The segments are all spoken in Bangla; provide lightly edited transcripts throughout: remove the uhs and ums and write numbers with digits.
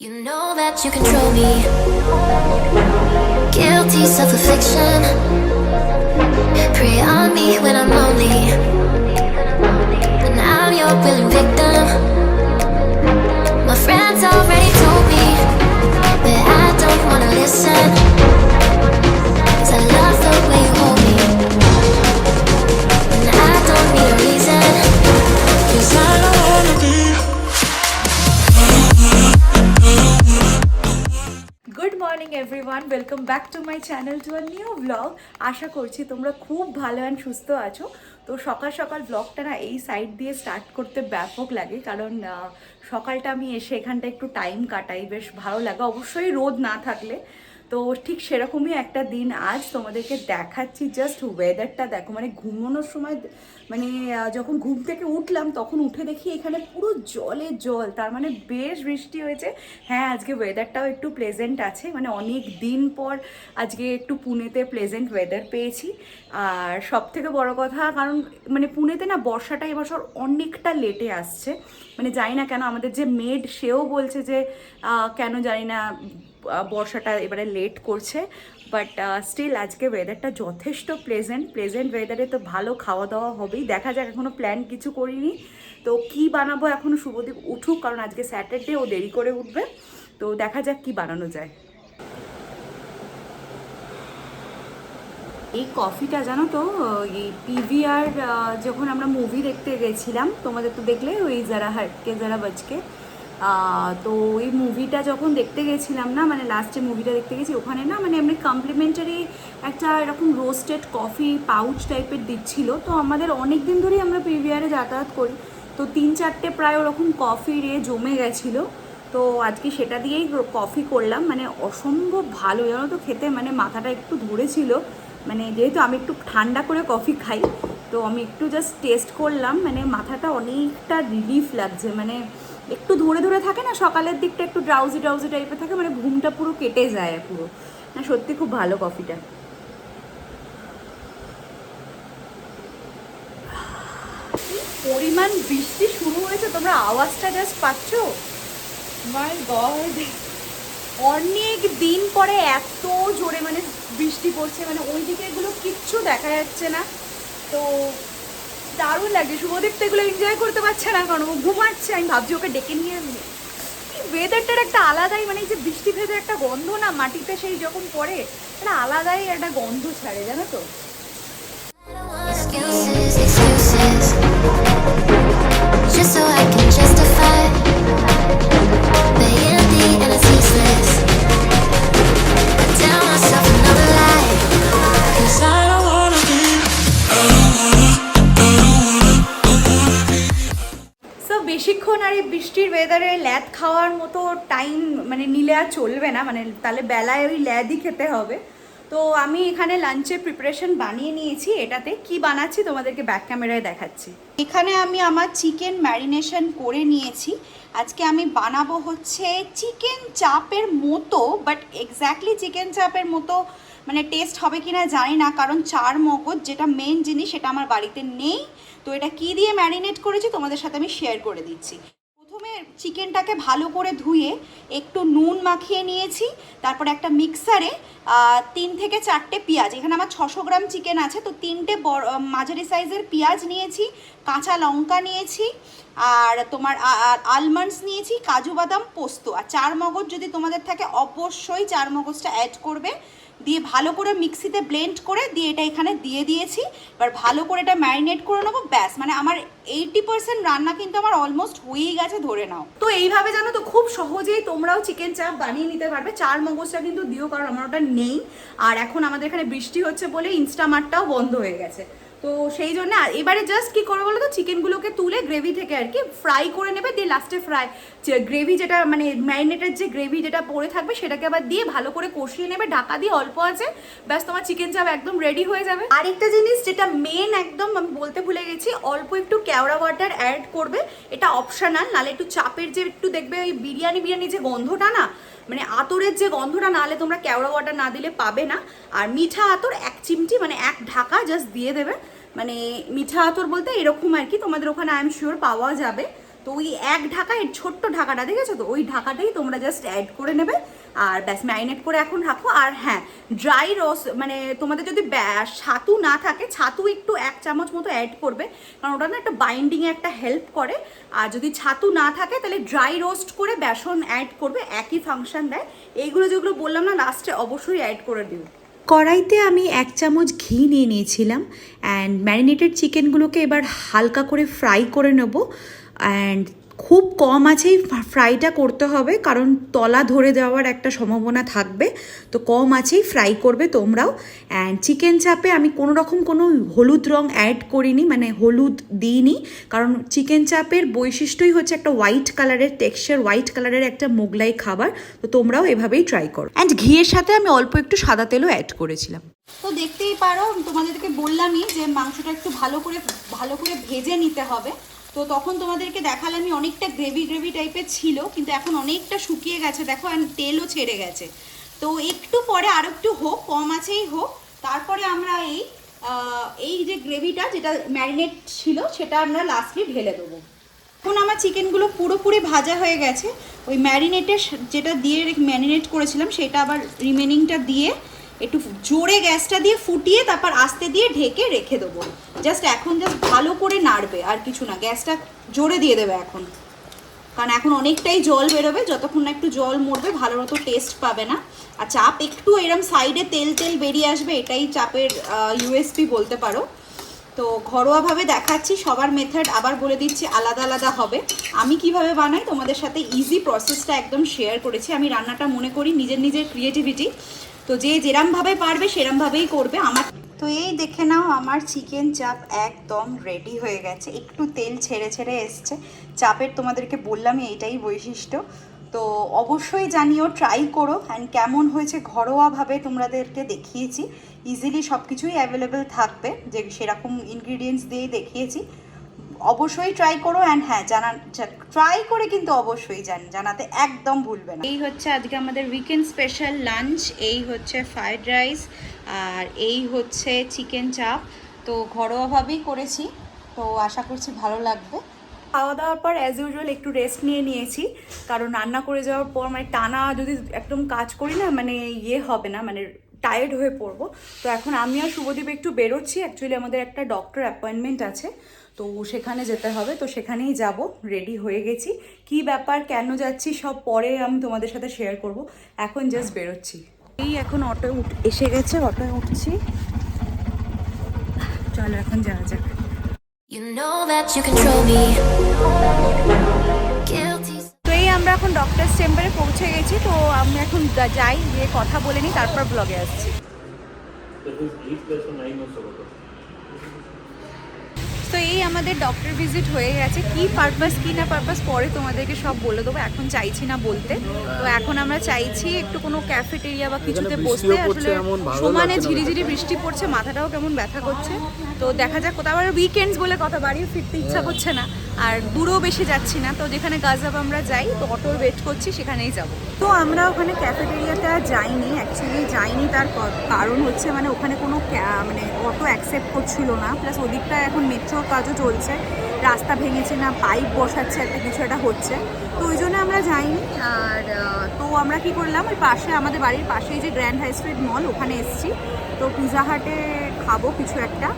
You know that you control me. Guilty self-affliction. Prey on me when I'm lonely. And I'm your willing victim. My friends already told me that I don't wanna listen. 'Cause I love the way you hold me. And I don't need a reason. 'Cause I don't wanna be. Good morning everyone, welcome back to my channel to a new blog. আশা করছি তোমরা খুব ভালো অ্যান্ড সুস্থ আছো। তো সকাল সকাল ব্লগটা না এই সাইড দিয়ে স্টার্ট করতে ব্যাপক লাগে, কারণ সকালটা আমি এসে এখানটা একটু টাইম কাটাই, বেশ ভালো লাগে, অবশ্যই রোদ না থাকলে। তো ঠিক সেরকমই একটা দিন আজ তোমাদেরকে দেখাচ্ছি। জাস্ট ওয়েদারটা দেখো, মানে ঘুমানোর সময় মানে যখন ঘুম থেকে উঠলাম তখন উঠে দেখি এখানে পুরো জলে জল, তার মানে বেশ বৃষ্টি হয়েছে। হ্যাঁ, আজকে ওয়েদারটাও একটু প্লেজেন্ট আছে, মানে অনেক দিন পর আজকে একটু পুনেতে প্লেজেন্ট ওয়েদার পেয়েছি। আর সব থেকে বড় কথা, কারণ মানে পুনেতে না বর্ষাটা এবছর অনেকটা লেটে আসছে, মানে জানি না কেন। আমাদের যে মেড সেও বলছে যে কেন জানি না বর্ষাটা এবারে লেট করছে, বাট স্টিল আজকে ওয়েদারটা যথেষ্ট প্লেজেন্ট ওয়েদারে তো ভালো খাওয়া দাওয়া হবেই। দেখা যাক, এখনও প্ল্যান কিছু করিনি, তো কি বানাবো এখনও শুভদীপ উঠুক, কারণ আজকে স্যাটারডে, ও দেরি করে উঠবে, তো দেখা যাক কি বানানো যায়। এই কফিটা জানো তো, এই পিভিআর যখন আমরা মুভি দেখতে গেছিলাম, তোমাদের তো দেখলে ওই যারা হাটকে যারা বাজকে, তো ওই মুভিটা যখন দেখতে গেছিলাম না, মানে লাস্টে মুভিটা দেখতে গেছি, ওখানে না মানে এমনি কমপ্লিমেন্টারি একটা এরকম রোস্টেড কফি পাউচ টাইপের দিচ্ছিল। তো আমাদের অনেক দিন ধরেই আমরা পিভিআরে যাতায়াত করি, তো 3-4টে প্রায় ওরকম কফি রে জমে গেছিলো। তো আজকে সেটা দিয়েই কফি করলাম, মানে অসম্ভব ভালো জানো তো খেতে, মানে মাথাটা একটু ধরেছিল, মানে যেহেতু আমি একটু ঠান্ডা করে কফি খাই, তো আমি একটু জাস্ট টেস্ট করলাম, মানে মাথাটা অনেকটা রিলিফ লাগছে, মানে একটু ধরে ধরে থাকে না সকালের দিকটা, একটু ড্রাউজি টাইপের থাকে, মানে ঘুমটা পুরো কেটে যায় পুরো। না সত্যি খুব ভালো কফিটা। পরিমাণ বৃষ্টি শুরু হয়েছে, তোমরা আওয়াজটা জাস্ট পাচ্ছ? মাই গড, অনেক দিন পরে এত জোরে মানে বৃষ্টি পড়ছে, মানে ওই দিকে এগুলো কিচ্ছু দেখা যাচ্ছে না, তো দারুণ লাগছে। শুভদীপ তো এগুলো এনজয় করতে পারছে না, কারণ ও ঘুমাচ্ছে। আমি ভাবছি ওকে ডেকে নিয়ে এই ওয়েদারটার একটা আলাদাই, মানে এই যে বৃষ্টি ভেজে একটা গন্ধ না মাটিতে সেই যখন পড়ে, একটা আলাদাই একটা গন্ধ ছাড়ে, জানো তো। Excuses, just so I can justify being the and it's useless. I tell myself another lie, 'cause I don't wanna be. So বেশিক্ষণ আর এই বৃষ্টির ওয়েদারে ল্যাদ খাওয়ার মতো টাইম মানে নিলে আর চলবে না, মানে তাহলে বেলায় ওই ল্যাদই খেতে হবে। তো আমি এখানে লাঞ্চের প্রিপারেশন বানিয়ে নিয়েছি। এটাতে কি বানাচ্ছি তোমাদেরকে ব্যাক ক্যামেরায় দেখাচ্ছি। এখানে আমি আমার চিকেন ম্যারিনেশন করে নিয়েছি। আজকে আমি বানাবো হচ্ছে চিকেন চাপের মতো, বাট এক্স্যাক্টলি চিকেন চাপের মতো মানে টেস্ট হবে কিনা জানি না, কারণ চার মগজ যেটা মেন জিনিস সেটা আমার বাড়িতে নেই। তো এটা কি দিয়ে ম্যারিনেট করেছি তোমাদের সাথে আমি শেয়ার করে দিচ্ছি। প্রথমে চিকেনটাকে ভালো করে ধুয়ে একটু নুন মাখিয়ে নিয়েছি, তারপরে একটা মিক্সারে 3 থেকে 4টে পেঁয়াজ, এখানে আমার 600 গ্রাম চিকেন আছে, তো 3টে মাঝারি সাইজের পেঁয়াজ নিয়েছি, কাঁচা লঙ্কা নিয়েছি, আর তোমার আলমন্ডস নিয়েছি, কাজু বাদাম, পোস্ত, আর চার মগজ যদি তোমাদের থাকে অবশ্যই চার মগজটা অ্যাড করবে। দিয়ে ভালো করে মিক্সিতে ব্লেন্ড করে দিয়ে এটা এখানে দিয়ে দিয়েছি। এবার ভালো করে এটা ম্যারিনেট করে নেবো, ব্যাস। মানে আমার 80% রান্না কিন্তু আমার অলমোস্ট হয়েই গেছে ধরে নাও। তো এইভাবে জানো তো খুব সহজেই তোমরাও চিকেন চাপ বানিয়ে নিতে পারবে। চার মগজটা কিন্তু দিও, কারণ আমার ওটা নেই, আর এখন আমাদের এখানে বৃষ্টি হচ্ছে বলে ইনস্টামার্টটাও বন্ধ হয়ে গেছে, তো সেই জন্য এবারে জাস্ট কী করবো বলো তো, চিকেনগুলোকে তুলে গ্রেভি থেকে আর কি ফ্রাই করে নেবে, দিয়ে লাস্টে গ্রেভি যেটা মানে ম্যারিনেটেড যে গ্রেভি যেটা পড়ে থাকবে সেটাকে আবার দিয়ে ভালো করে কষিয়ে নেবে ঢাকা দিয়ে অল্প আছে, ব্যাস তোমার চিকেন চাপ একদম রেডি হয়ে যাবে। আরেকটা জিনিস যেটা মেন একদম আমি বলতে ভুলে গেছি, অল্প একটু কেওড়া ওয়াটার অ্যাড করবে, এটা অপশনাল, নাহলে একটু চাপের যে একটু দেখবে ওই বিরিয়ানি যে গন্ধটা না, মানে আতরের যে গন্ধটা, নাহলে তোমরা কেওড়া ওয়াটার না দিলে পাবে না। আর মিঠা আতর 1 চিমটি মানে 1 ঢাকা জাস্ট দিয়ে দেবে, মানে মিঠা আতর বলতে এরকম আর কি, তোমাদের ওখানে আই এম শিওর পাওয়া যাবে। তো ওই এক ঢাকা, এর ছোট্ট ঢাকাটা দেখেছো তো, ওই ঢাকাটাই তোমরা জাস্ট অ্যাড করে নেবে আর ব্যাস ম্যারিনেট করে এখন রাখো। আর হ্যাঁ, ড্রাই রোস্ট মানে তোমাদের যদি ছাতু না থাকে, ছাতু একটু 1 চামচ মতো অ্যাড করবে, কারণ ওটা না একটা বাইন্ডিংয়ে একটা হেল্প করে। আর যদি ছাতু না থাকে তাহলে ড্রাই রোস্ট করে বেসন অ্যাড করবে, একই ফাংশন দেয়। এইগুলো যেগুলো বললাম না লাস্টে অবশ্যই অ্যাড করে দিও। কড়াইতে আমি 1 চামচ ঘি নিয়ে নিয়েছিলাম অ্যান্ড ম্যারিনেটেড চিকেনগুলোকে এবার হালকা করে ফ্রাই করে নেব। অ্যান্ড খুব কম আছেই ফ্রাইটা করতে হবে, কারণ তলা ধরে যাওয়ার একটা সম্ভাবনা থাকবে, তো কম আছেই ফ্রাই করবে তোমরাও। অ্যান্ড চিকেন চাপে আমি কোনো রকম কোনো হলুদ রং অ্যাড করিনি, মানে হলুদ দিইনি, কারণ চিকেন চাপের বৈশিষ্ট্যই হচ্ছে একটা হোয়াইট কালারের টেক্সচার, হোয়াইট কালারের একটা মোগলাই খাবার। তো তোমরাও এভাবেই ট্রাই করো। অ্যান্ড ঘিয়ের সাথে আমি অল্প একটু সাদা তেলও অ্যাড করেছিলাম। তো দেখতেই পারো, তোমাদেরকে বললামই যে মাংসটা একটু ভালো করে ভেজে নিতে হবে। তো তখন তোমাদেরকে দেখালাম অনেকটা গ্রেভি টাইপের ছিল, কিন্তু এখন অনেকটা শুকিয়ে গেছে দেখো, আর তেলও ছেড়ে গেছে। তো একটু পরে আরও একটু হোক, কম আছেই হোক, তারপরে আমরা এই যে গ্রেভিটা যেটা ম্যারিনেট ছিল সেটা আমরা লাস্টলি ঢেলে দেবো। এখন আমার চিকেনগুলো পুরোপুরি ভাজা হয়ে গেছে, ওই যেটা দিয়ে ম্যারিনেট করেছিলাম সেটা আবার রিমেনিংটা দিয়ে একটু জোরে গ্যাসটা দিয়ে ফুটিয়ে তারপর আস্তে দিয়ে ঢেকে রেখে দেবো। এখন ভালো করে নাড়বে, আর কিছু না, গ্যাসটা জোরে দিয়ে দেবে এখন, কারণ এখন অনেকটাই জল বেরোবে, যতক্ষণ না একটু জল মরবে ভালো মতো টেস্ট পাবে না। আর চাপ একটু এরম সাইডে তেল বেরিয়ে আসবে, এটাই চাপের ইউএসপি বলতে পারো। তো ঘরোয়াভাবে দেখাচ্ছি, সবার মেথড আবার বলে দিচ্ছি আলাদা আলাদা হবে। আমি কিভাবে বানাই তোমাদের সাথে ইজি প্রসেসটা একদম শেয়ার করেছি। আমি রান্নাটা মনে করি নিজের ক্রিয়েটিভিটি, তো যে যেরমভাবে পারবে সেরমভাবেই করবে। তো এই দেখে নাও, আমার চিকেন চাপ একদম রেডি হয়ে গেছে, একটু তেল ছেড়ে এসছে। চাপের তোমাদেরকে বললামই এইটাই বৈশিষ্ট্য। তো অবশ্যই জানিও, ট্রাই করো অ্যান্ড কেমন হয়েছে। ঘরোয়াভাবে তোমাদেরকে দেখিয়েছি, ইজিলি সব কিছুই অ্যাভেলেবেল থাকবে, যে সেরকম ইনগ্রিডিয়েন্টস দিয়েই দেখিয়েছি। অবশ্যই ট্রাই করো অ্যান্ড হ্যাঁ ট্রাই করে কিন্তু অবশ্যই জানাতে একদম ভুলবে না। এই হচ্ছে আজকে আমাদের উইকেন্ড স্পেশাল লাঞ্চ, এই হচ্ছে ফ্রাইড রাইস আর এই হচ্ছে চিকেন চাপ। তো ঘরোয়াভাবেই করেছি, তো আশা করছি ভালো লাগবে। খাওয়া দাওয়ার পর অ্যাজ ইউজুয়াল একটু রেস্ট নিয়েছি, কারণ রান্না করে যাওয়ার পর মানে টানা যদি একদম কাজ করি না, মানে হবে না, মানে টায়ার্ড হয়ে পড়বো। তো এখন আমি আর শুভদীপ একটু বেরোচ্ছি, অ্যাকচুয়ালি আমাদের একটা ডক্টর অ্যাপয়েন্টমেন্ট আছে, তো সেখানে যেতে হবে, তো সেখানেই যাব। রেডি হয়ে গেছি, কি ব্যাপার কেন যাচ্ছি সব পরে আমি তোমাদের সাথে শেয়ার করব, এখন জাস্ট বেরোচ্ছি। এই এখন অটোয় এসে গেছে, অটোয় উঠছি, চলো এখন যাওয়া যাক। তো এই আমরা এখন ডক্টর চেম্বারে পৌঁছে গেছি, তো আমি এখন যাই, গিয়ে কথা বলে নিই, তারপর ব্লগে আসছি। তো এই আমাদের ডক্টর ভিজিট হয়ে গেছে, কি পারপাস কি না পারপাস পরে তোমাদেরকে সব বলে দেবো, এখন চাইছি না বলতে। তো এখন আমরা চাইছি একটু কোনো ক্যাফেটেরিয়া বা কিছুতে বসতে, আসলে সমানে ঝিরিঝিরি বৃষ্টি পড়ছে, মাথাটাও কেমন ব্যথা করছে। তো দেখা যাক, কোথাও আবার উইকেন্ডস বলে কথা, বাড়ি ফিরতে ইচ্ছা করছে না, আর দূরেও বেশি যাচ্ছি না। তো যেখানে গাজাব আমরা যাই, তো অটোর ওয়েট করছি, সেখানেই যাব। তো আমরা ওখানে ক্যাফেটেরিয়াতে আর যাইনি, অ্যাকচুয়ালি যাইনি, তার কারণ হচ্ছে মানে ওখানে কোনো মানে অটো অ্যাকসেপ্ট করছিল না, প্লাস ওদিকটা এখন মেট্রোর কাজও চলছে, রাস্তা ভেঙেছে না, পাইপ বসাচ্ছে, একটা কিছু একটা হচ্ছে, তো ওই জন্য আমরা যাইনি। আর তো আমরা কি করলাম, ওই পাশে আমাদের বাড়ির পাশেই যে গ্র্যান্ড হাই স্ট্রিট মল, ওখানে এসেছি। তো পিৎজা হাটে খাবো কিছু একটা,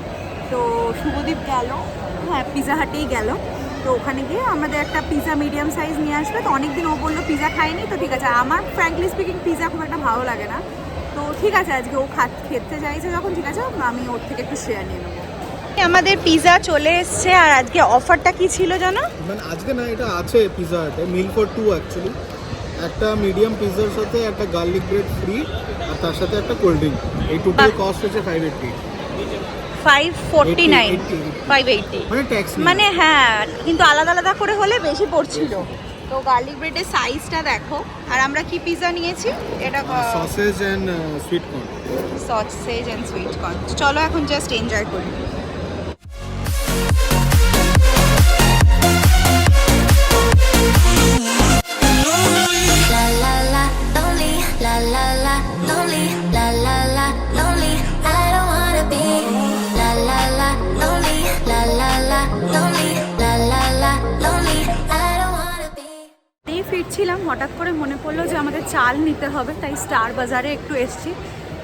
তো শুভদীপ গেল, হ্যাঁ পিৎজা হাটেই গেল। তো ওখানে গিয়ে আমাদের একটা পিৎজা মিডিয়াম সাইজ নিয়ে আসবে। তো অনেকদিন ও বললো পিৎজা খায়নি, তো ঠিক আছে, আমার ফ্র্যাঙ্কলি স্পিকিং পিৎজা খুব একটা ভালো লাগে না, তো ঠিক আছে আজকে ও খেতে চাইছে যখন, ঠিক আছে আমি ওর থেকে একটু শেয়ার নিয়ে নেবো। আমাদের পিৎজা চলে এসছে, আর আজকে অফারটা কি ছিল জানো? মানে আজকে না, এটা আছে পিৎজা হাটে, মিল ফর 2 অ্যাকচুয়ালি, একটা মিডিয়াম পিৎজার সাথে একটা গার্লিক ব্রেড ফ্রি, আর তার সাথে একটা কোল্ড ড্রিঙ্ক। এই টোটাল কস্ট হচ্ছে 580 মানে ট্যাক্স, মানে হ্যাঁ, কিন্তু আলাদা আলাদা করে হলে বেশি পড়ছিল। তো গার্লিক ব্রেডের সাইজটা দেখো। আর আমরা কি পিৎজা নিয়েছি, এটা sausage and sweet corn, sausage and sweet corn. চলো এখন জাস্ট এনজয় করি। Lonely, যাচ্ছিলাম, হঠাৎ করে মনে পড়লো যে আমাদের চাল নিতে হবে, তাই স্টার বাজারে একটু এসছি,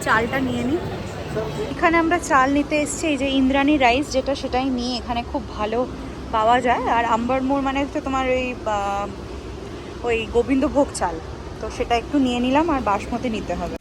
চালটা নিয়ে নিই। এখানে আমরা চাল নিতে এসছি, এই যে ইন্দ্রাণী রাইস যেটা, সেটাই নিয়ে এখানে খুব ভালো পাওয়া যায়। আর আম্বারমোর মানে হচ্ছে তোমার ওই গোবিন্দভোগ চাল, তো সেটা একটু নিয়ে নিলাম। আর বাসমতি নিতে হবে।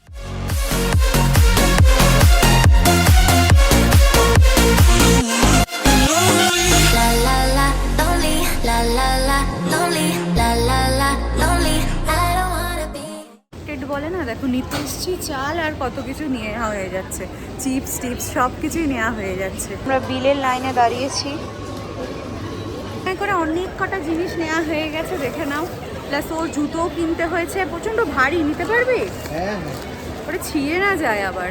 বলে না, দেখো নিতে এসছি চাল আর কত কিছু নিয়ে হয়ে যাচ্ছে, চিপস টিপস সব কিছুই নেওয়া হয়ে যাচ্ছে। আমরা বিলের লাইনে দাঁড়িয়েছি, করে অনেক কটা জিনিস নেওয়া হয়ে গেছে, দেখে নাও। প্লাস ওর জুতোও কিনতে হয়েছে, প্রচণ্ড ভারী, নিতে পারবি? ওটা ছিঁড়ে না যায় আবার।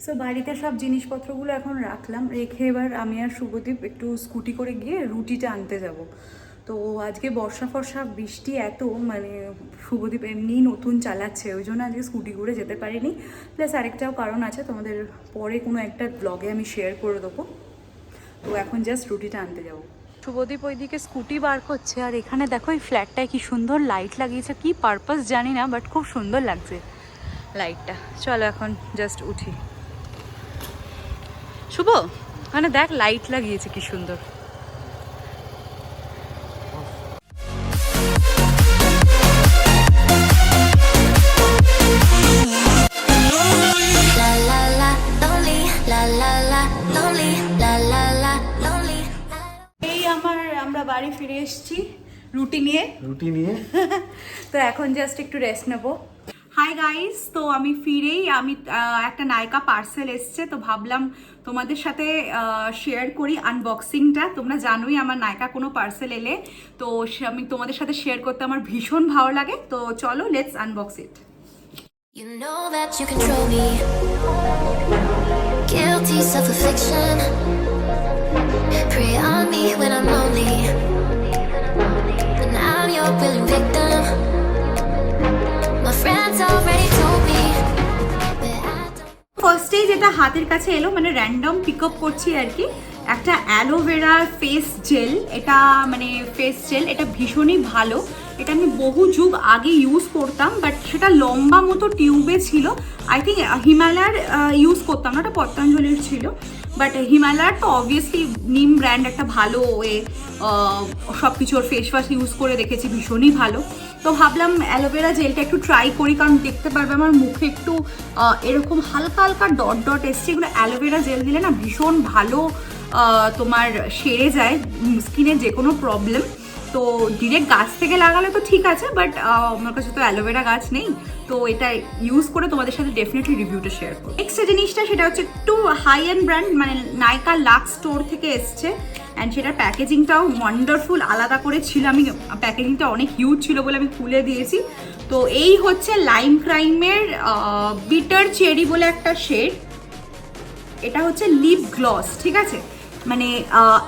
সো বাড়িতে সব জিনিসপত্রগুলো এখন রাখলাম, রেখে এবার আমি আর শুভদীপ একটু স্কুটি করে গিয়ে রুটিটা আনতে যাব। তো আজকে বর্ষা ফর্ষা বৃষ্টি এত, মানে শুভদীপ এমনি নতুন চালাচ্ছে, ওই জন্য আজকে স্কুটি করে যেতে পারিনি। প্লাস আরেকটাও কারণ আছে, তোমাদের পরে কোনো একটা ব্লগে আমি শেয়ার করে দেবো। তো এখন জাস্ট রুটিটা আনতে যাবো। শুভদীপ ওইদিকে স্কুটি বার করছে, আর এখানে দেখো এই ফ্ল্যাটটায় কি সুন্দর লাইট লাগিয়েছে, কি পারপাস জানি না, বাট খুব সুন্দর লাগছে লাইটটা। চলো এখন জাস্ট উঠি। শুভ, ওখানে দেখ লাইট লাগিয়েছে কি সুন্দর। আমরা বাড়ি ফিরে এসেছি রুটি নিয়ে তো এখন জাস্ট একটু রেস্ট নেবো। হাই গাইস, তো আমি ফিরেই একটা নায়কা পার্সেল এসছে, তো ভাবলাম তোমাদের সাথে শেয়ার করি আনবক্সিংটা। তোমরা জানোই আমার নায়কা কোনো পার্সেল এলে তো আমি তোমাদের সাথে শেয়ার করতে আমার ভীষণ ভালো লাগে। তো চলো let's unbox it. You know that you control me. Guilty self-affliction. Prey on me when I'm lonely. And I'm your willing victim. My friends already told me. ফার্স্টেই যেটা হাতের কাছে এলো, মানে র্যান্ডম পিক আপ করছি আর কি, একটা অ্যালোভেরা ফেস জেল। এটা মানে ফেস জেল, এটা ভীষণই ভালো। এটা আমি বহু যুগ আগে ইউজ করতাম, বাট সেটা লম্বা মতো টিউবে ছিল। আই থিঙ্ক হিমালয়ার ইউজ করতাম না, ওটা পতঞ্জলির ছিল। বাট হিমালয়ার তো অবভিয়াসলি নিম ব্র্যান্ড, একটা ভালো ওয়ে সব কিছু। ওর ফেস ওয়াশ ইউজ করে দেখেছি, ভীষণই ভালো। তো ভাবলাম অ্যালোভেরা জেলটা একটু ট্রাই করি, কারণ দেখতে পারবে আমার মুখে একটু এরকম হালকা হালকা ডট ডট এসছে। এগুলো অ্যালোভেরা জেল দিলে না ভীষণ ভালো তোমার সেরে যায় স্কিনের যে কোনো প্রবলেম। তো ডিরেক্ট গাছ থেকে লাগালে তো ঠিক আছে, বাট আমার কাছে তো অ্যালোভেরা গাছ নেই, তো এটা ইউজ করে তোমাদের সাথে ডেফিনেটলি রিভিউটা শেয়ার করবো। নেক্সট জিনিসটা সেটা হচ্ছে একটু হাই এন্ড ব্র্যান্ড, মানে নাইকা লাক্স স্টোর থেকে এসছে। অ্যান্ড সেটার প্যাকেজিংটাও ওয়ান্ডারফুল, আলাদা করে ছিল। আমি প্যাকেজিংটা অনেক হিউজ ছিল বলে আমি খুলে দিয়েছি। তো এই হচ্ছে লাইম ক্রাইমের বিটার চেরি বলে একটা শেড। এটা হচ্ছে লিপ গ্লস, ঠিক আছে? মানে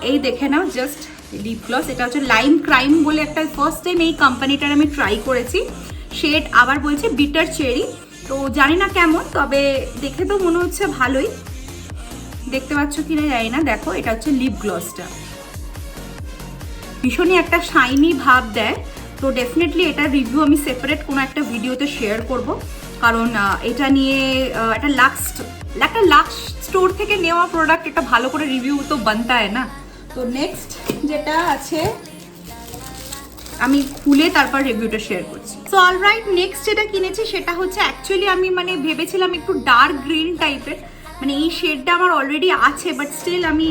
এই দেখে নাও জাস্ট লিপ গ্লস। এটা হচ্ছে লাইম ক্রাইম বলে একটা, ফার্স্ট টাইম এই কোম্পানিটার আমি ট্রাই করেছি। শেড আবার বলছে বিটার চেরি, তো জানি না কেমন, তবে দেখে তো মনে হচ্ছে ভালোই। দেখতে পাচ্ছ কিনা জানি না, দেখো এটা হচ্ছে লিপ গ্লসটা, ভীষণই একটা শাইনি ভাব দেয়। তো ডেফিনেটলি এটার রিভিউ আমি সেপারেট কোনো একটা ভিডিওতে শেয়ার করব, কারণ এটা নিয়ে একটা লাক্স স্টোর থেকে নেওয়া প্রোডাক্ট, এটা ভালো করে রিভিউ তো বানতা হয় না। তো নেক্সট যেটা আছে আমি খুলে তারপর রিভিউটা শেয়ার করছি। সো অলরাইট, নেক্সট যেটা কিনেছি সেটা হচ্ছে অ্যাকচুয়ালি আমি মানে ভেবেছিলাম একটু ডার্ক গ্রিন টাইপের, মানে এই শেডটা আমার অলরেডি আছে, বাট স্টিল আমি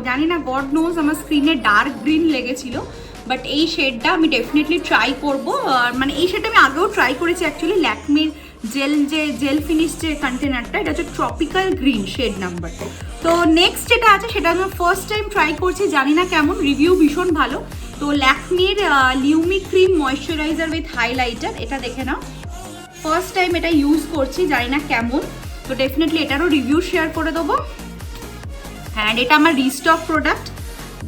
জানি না, গড নোজ আমার স্ক্রিনে ডার্ক গ্রিন লেগেছিল। বাট এই শেডটা আমি ডেফিনেটলি ট্রাই করবো। মানে এই শেডটা আমি আগেও ট্রাই করেছি অ্যাকচুয়ালি, ল্যাকমির জেল ফিনিশ যে কন্টেনারটা, এটা হচ্ছে ট্রপিক্যাল গ্রিন শেড নাম্বার। তো নেক্সট যেটা আছে সেটা আমি ফার্স্ট টাইম ট্রাই করছি, জানি না কেমন, রিভিউ ভীষণ ভালো। তো ল্যাকমির লিউমি ক্রিম ময়শ্চারাইজার উইথ হাইলাইটার, এটা দেখে নাও, ফার্স্ট টাইম এটা ইউজ করছি, জানি না কেমন। তো ডেফিনেটলি এটারও রিভিউ শেয়ার করে দেবো। অ্যান্ড এটা আমার রিস্টক প্রোডাক্ট,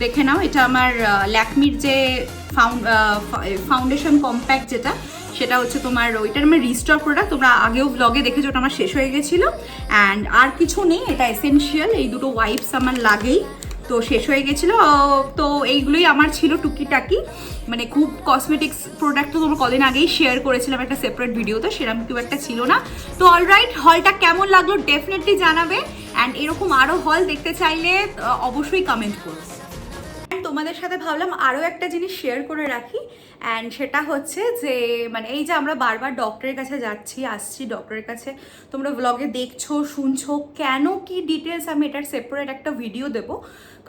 দেখে নাও। এটা আমার ল্যাকমির যে ফাউন্ডেশন কম্প্যাক্ট যেটা, সেটা হচ্ছে তোমার ওইটার আমার রিস্টক প্রোডাক্ট। তোমরা আগেও ব্লগে দেখেছো, ওটা আমার শেষ হয়ে গেছিলো। অ্যান্ড আর কিছু নেই, এটা এসেনশিয়াল, এই দুটো ওয়াইপস আমার লাগেই, তো শেষ হয়ে গেছিলো। তো এইগুলোই আমার ছিল টুকিটাকি। মানে খুব কসমেটিক্স প্রোডাক্ট তো তোমরা কদিন আগেই শেয়ার করেছিলাম একটা সেপারেট ভিডিওতে, সেরকম খুব একটা ছিল না। তো অলরাইট, হলটা কেমন লাগলো ডেফিনেটলি জানাবে, অ্যান্ড এরকম আরও হল দেখতে চাইলে অবশ্যই কমেন্ট করো। তোমাদের সাথে ভাবলাম আরও একটা জিনিস শেয়ার করে রাখি, অ্যান্ড সেটা হচ্ছে যে মানে এই যে আমরা বারবার ডক্টরের কাছে যাচ্ছি আসছি ডক্টরের কাছে, তোমরা ব্লগে দেখছো শুনছো, কেন কি ডিটেলস আমি এটার সেপারেট একটা ভিডিও দেবো,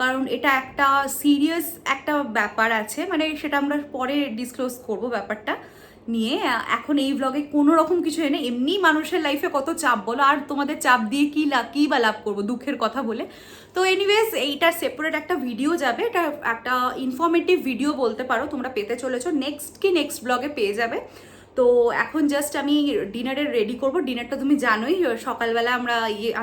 কারণ এটা একটা সিরিয়াস একটা ব্যাপার আছে, মানে সেটা আমরা পরে ডিসক্লোজ করব ব্যাপারটা নিয়ে। এখন এই ব্লগে কোনো রকম কিছু এনে, এমনি মানুষের লাইফে কত চাপ বলো, আর তোমাদের চাপ দিয়ে কী বা লাভ করবো দুঃখের কথা বলে। তো এনিওয়েজ এইটার সেপারেট একটা ভিডিও যাবে, এটা একটা ইনফরমেটিভ ভিডিও বলতে পারো, তোমরা পেতে চলেছো নেক্সট ব্লগে পেয়ে যাবে। তো এখন জাস্ট আমি ডিনারের রেডি করব। ডিনারটা তুমি জানোই, সকালবেলা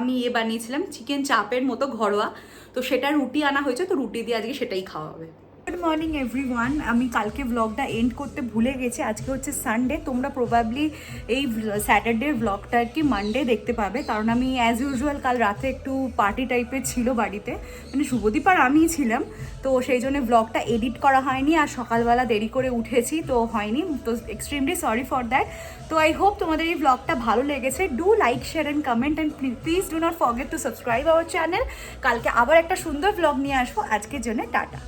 আমি বানিয়েছিলাম চিকেন চাপের মতো ঘরোয়া, তো সেটা রুটি আনা হয়েছে, তো রুটি দিয়ে আজকে সেটাই খাওয়া হবে। গুড মর্নিং এভরিওয়ান, আমি কালকে ব্লগটা এন্ড করতে ভুলে গেছি। আজকে হচ্ছে সানডে, তোমরা প্রবাবলি এই স্যাটারডের ব্লগটা আর কি মানডে দেখতে পাবে, কারণ আমি অ্যাজ ইউজুয়াল কাল রাতে একটু পার্টি টাইপের ছিল বাড়িতে, মানে শুভদীপ আর আমিই ছিলাম, তো সেই জন্য ব্লগটা এডিট করা হয়নি, আর সকালবেলা দেরি করে উঠেছি তো হয়নি, তো এক্সট্রিমলি সরি ফর দ্যাট। তো আই হোপ তোমাদের এই ব্লগটা ভালো লেগেছে। Do like, share and comment, and please do not forget to subscribe our channel. কালকে আবার একটা সুন্দর ব্লগ নিয়ে আসবো, আজকের জন্য টাটা।